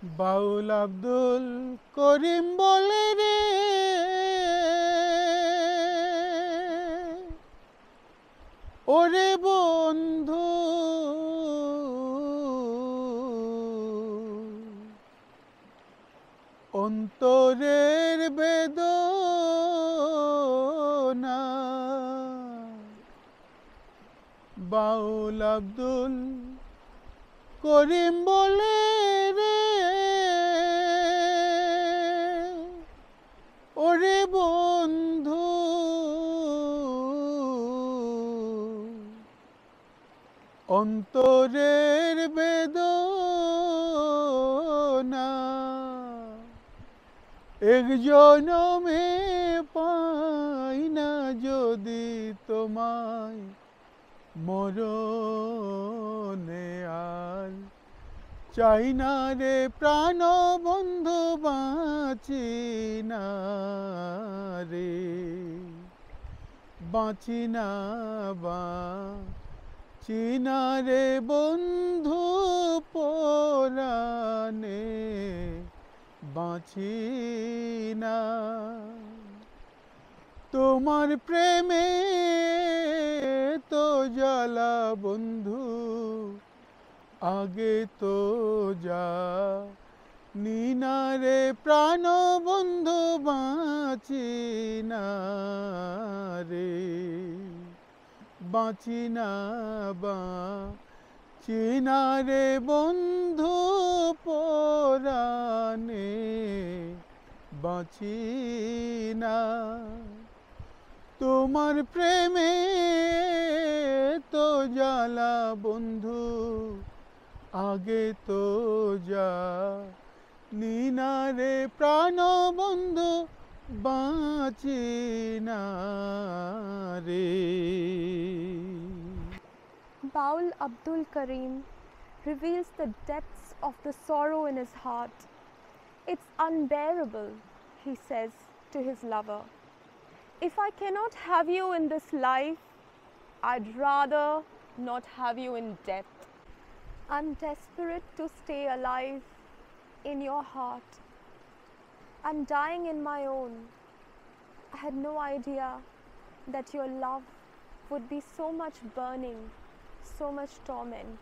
বাউল আব্দুল করিম বলে রে, ওরে বন্ধু অন্তরের বেদনা। বাউল আব্দুল করিম বলে রে, ওরে বন্ধু অন্তরের বেদনা। এক জনমে পাই না যদি তোমায়, মরণে আর চাই না রে প্রাণ বন্ধু, বাঁচি না রে, বাঁচি না বাঁচি না রে বন্ধু, পরাণে বাঁচি না। তোমার প্রেমে তো জ্বালা বন্ধু, আগে তো যা নিনা রে প্রাণ বন্ধু, বাঁচি না রে, বাঁচি না বাঁচি না রে বন্ধু, পরাণে বাঁচি না। তোমার প্রেমে তো জ্বালা বন্ধু, আগে তো যা নিনা রে প্রাণ বন্ধু, বাঁচি না রে। Baul Abdul Karim reveals the depths of the sorrow in his heart. It's unbearable, he says to his lover. If I cannot have you in this life, I'd rather not have you in death. I'm desperate to stay alive in your heart. I'm dying in my own. I had no idea that your love would be so much burning, so much torment.